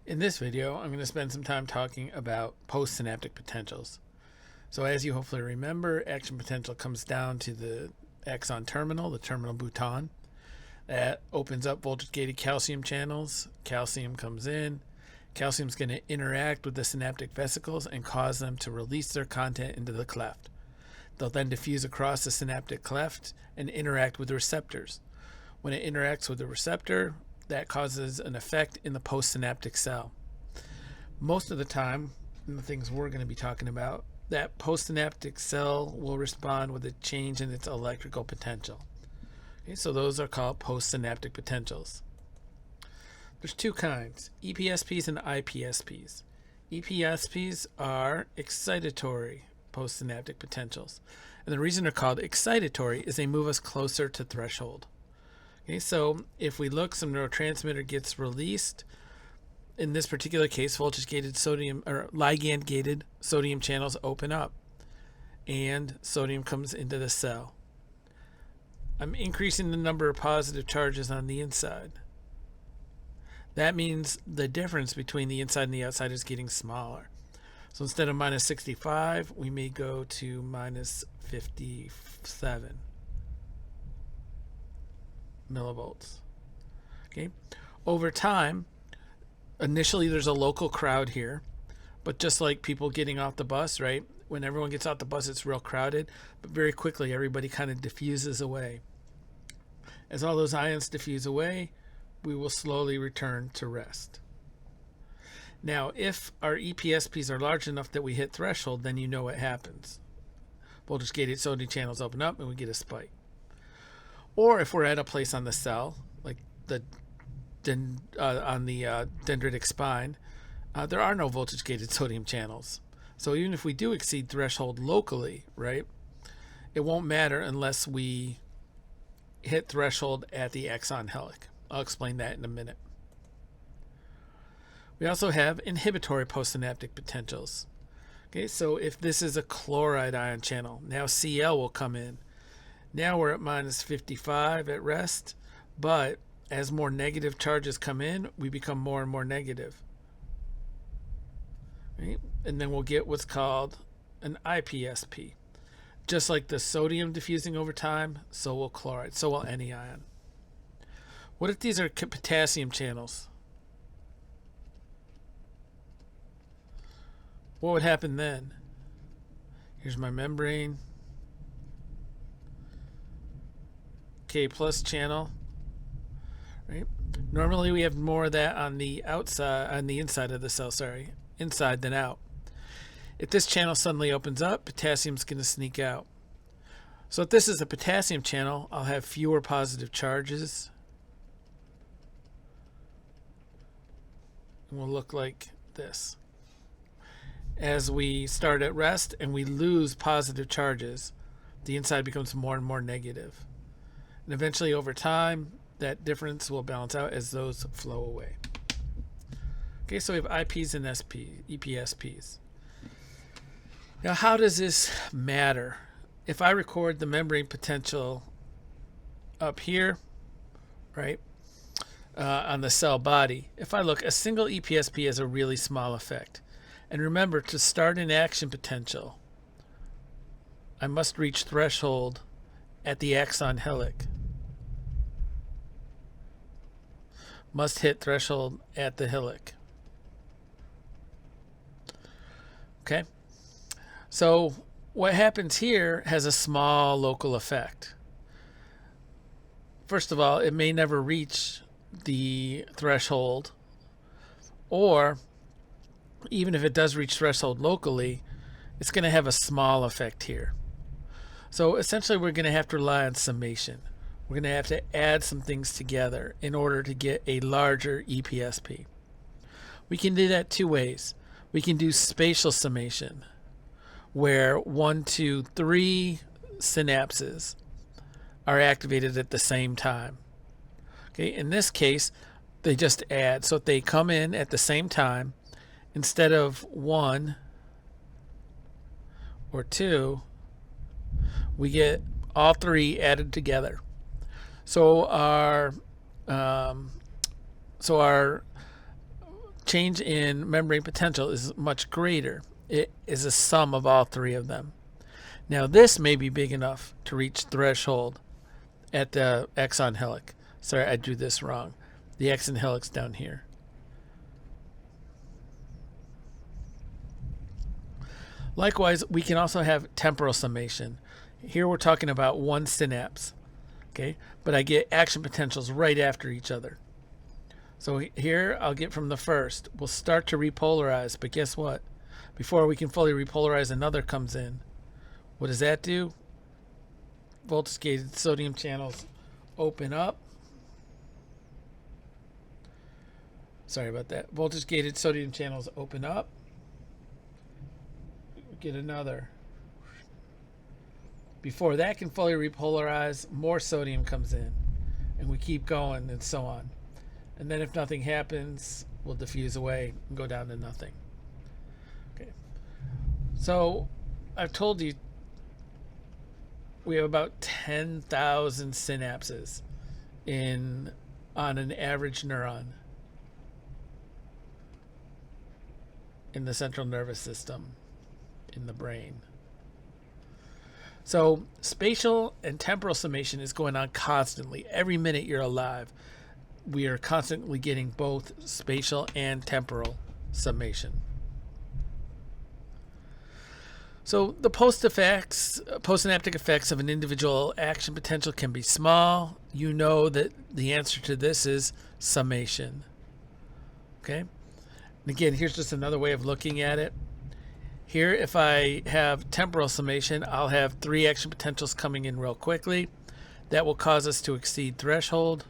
In this video, I'm going to spend some time talking about postsynaptic potentials. So as you hopefully remember, action potential comes down to the axon terminal, the terminal bouton. That opens up voltage-gated calcium channels. Calcium comes in. Calcium is going to interact with the synaptic vesicles and cause them to release their content into the cleft. They'll then diffuse across the synaptic cleft and interact with the receptors. When it interacts with the receptor, that causes an effect in the postsynaptic cell. Most of the time, in the things we're going to be talking about, that postsynaptic cell will respond with a change in its electrical potential. Okay, so those are called postsynaptic potentials. There's two kinds, EPSPs and IPSPs. EPSPs are excitatory postsynaptic potentials. And the reason they're called excitatory is they move us closer to threshold. Okay, so if we look, some neurotransmitter gets released. In this particular case, voltage-gated sodium or ligand-gated sodium channels open up, and sodium comes into the cell. I'm increasing the number of positive charges on the inside. That means the difference between the inside and the outside is getting smaller. So instead of minus 65, we may go to minus 57 millivolts. Okay. Over time, initially there's a local crowd here, but just like people getting off the bus, right? When everyone gets off the bus, it's real crowded, but very quickly everybody kind of diffuses away. As all those ions diffuse away, we will slowly return to rest. Now, if our EPSPs are large enough that we hit threshold, then you know what happens. Voltage-gated sodium channels open up and we get a spike. Or if we're at a place on the cell, like on the dendritic spine, there are no voltage-gated sodium channels. So even if we do exceed threshold locally, right, it won't matter unless we hit threshold at the axon helic. I'll explain that in a minute. We also have inhibitory postsynaptic potentials. Okay, so if this is a chloride ion channel, now Cl will come in. Now we're at minus 55 at rest, but as more negative charges come in, we become more and more negative. Right? And then we'll get what's called an IPSP. Just like the sodium diffusing over time, so will chloride, so will any ion. What if these are potassium channels? What would happen then? Here's my membrane. K plus channel. Right? Normally we have more of that on the outside, on the inside of the cell, inside than out. If this channel suddenly opens up, potassium's going to sneak out. So if this is a potassium channel, I'll have fewer positive charges. It will look like this. As we start at rest and we lose positive charges, the inside becomes more and more negative. And eventually over time, that difference will balance out as those flow away. Okay, so we have IPs and EPSPs. Now, how does this matter? If I record the membrane potential up here, right, on the cell body, if I look, a single EPSP has a really small effect. And remember, to start an action potential, I must reach threshold at the axon helic. Must hit threshold at the helic. Okay? So what happens here has a small local effect. First of all, it may never reach the threshold, or even if it does reach threshold locally, it's going to have a small effect here. So essentially we're going to have to rely on summation. We're going to have to add some things together in order to get a larger EPSP. We can do that two ways. We can do spatial summation, where 1, 2, 3 synapses are activated at the same time. Okay, in this case, they just add. So if they come in at the same time, instead of 1 or 2, we get all 3 added together. So our change in membrane potential is much greater. It is a sum of all three of them. Now this may be big enough to reach threshold at the exon helix. Sorry, I drew this wrong. The exon helix down here. Likewise, we can also have temporal summation. Here we're talking about one synapse, okay? But I get action potentials right after each other. So here I'll get from the first. We'll start to repolarize, but guess what? Before we can fully repolarize, another comes in. What does that do? Voltage-gated sodium channels open up. Sorry about that. Voltage-gated sodium channels open up. Get another. Before that can fully repolarize, more sodium comes in, and we keep going and so on. And then if nothing happens, we'll diffuse away and go down to nothing. Okay. So I've told you we have about 10,000 synapses on an average neuron in the central nervous system in the brain. So spatial and temporal summation is going on constantly. Every minute you're alive, we are constantly getting both spatial and temporal summation. So the postsynaptic effects of an individual action potential can be small. You know that the answer to this is summation. Okay? And again, here's just another way of looking at it. Here, if I have temporal summation, I'll have 3 action potentials coming in real quickly. That will cause us to exceed threshold,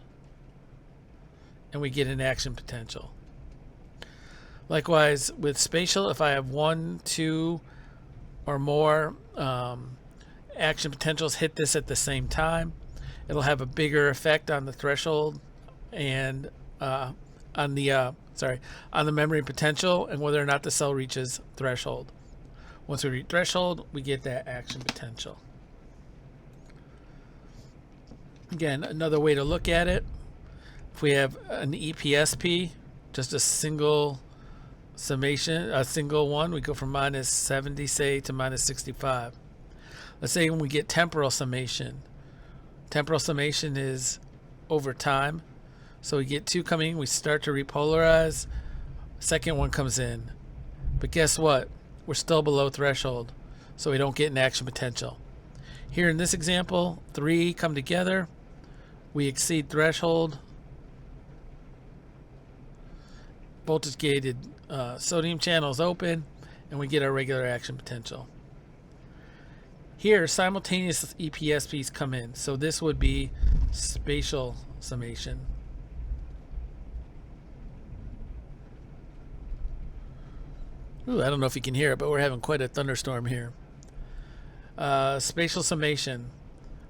and we get an action potential. Likewise, with spatial, if I have 1, 2, or more action potentials hit this at the same time, it'll have a bigger effect on the threshold and on the membrane potential and whether or not the cell reaches threshold. Once we reach threshold, we get that action potential. Again, another way to look at it, if we have an EPSP, just a single summation, a single one, we go from minus 70, say, to minus 65. Let's say when we get temporal summation is over time. So we get 2 coming, we start to repolarize, second one comes in. But guess what? We're still below threshold, so we don't get an action potential. Here in this example, 3 come together, we exceed threshold, voltage-gated sodium channels open, and we get our regular action potential. Here, simultaneous EPSPs come in, so this would be spatial summation. Ooh, I don't know if you can hear it, but we're having quite a thunderstorm here. Spatial summation.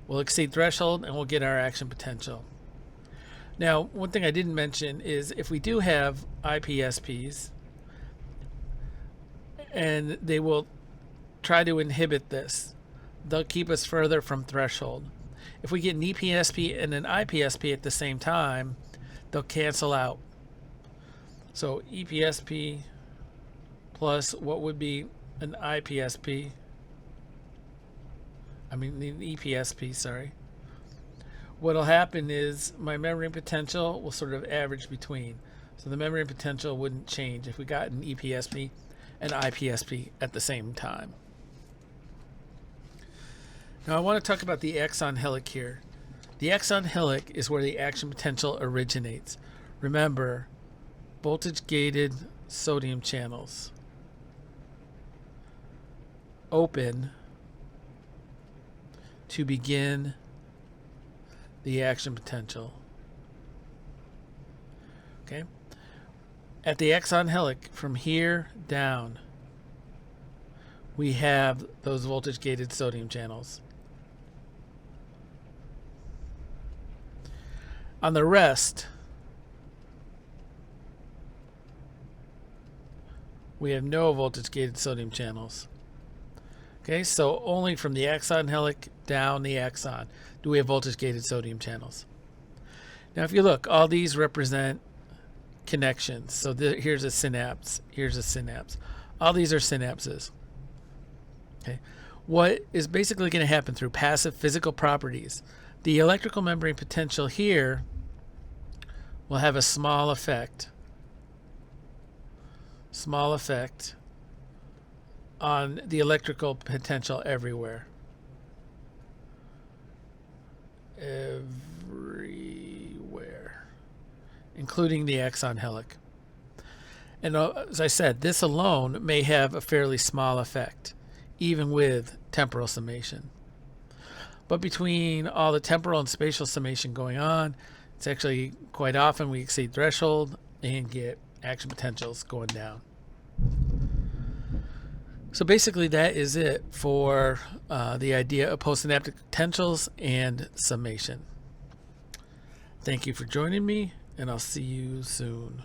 We'll exceed threshold and we'll get our action potential. Now, one thing I didn't mention is if we do have IPSPs, and they will try to inhibit this, they'll keep us further from threshold. If we get an EPSP and an IPSP at the same time, they'll cancel out. So EPSP plus what would be an IPSP, an EPSP, sorry. What'll happen is my membrane potential will sort of average between. So the membrane potential wouldn't change if we got an EPSP and IPSP at the same time. Now I want to talk about the exon helix here. The exon helix is where the action potential originates. Remember, voltage-gated sodium channels open to begin the action potential. Okay? At the exon helix, from here down, we have those voltage-gated sodium channels. On the rest, we have no voltage-gated sodium channels. Okay, so only from the exon helix down the axon do we have voltage-gated sodium channels. Now if you look, all these represent connections. So here's a synapse. Here's a synapse. All these are synapses. Okay. What is basically going to happen through passive physical properties? The electrical membrane potential here will have a small effect on the electrical potential everywhere. Everywhere, including the axon helic. And as I said, this alone may have a fairly small effect, even with temporal summation. But between all the temporal and spatial summation going on, it's actually quite often we exceed threshold and get action potentials going down. So basically that is it for the idea of postsynaptic potentials and summation. Thank you for joining me, and I'll see you soon.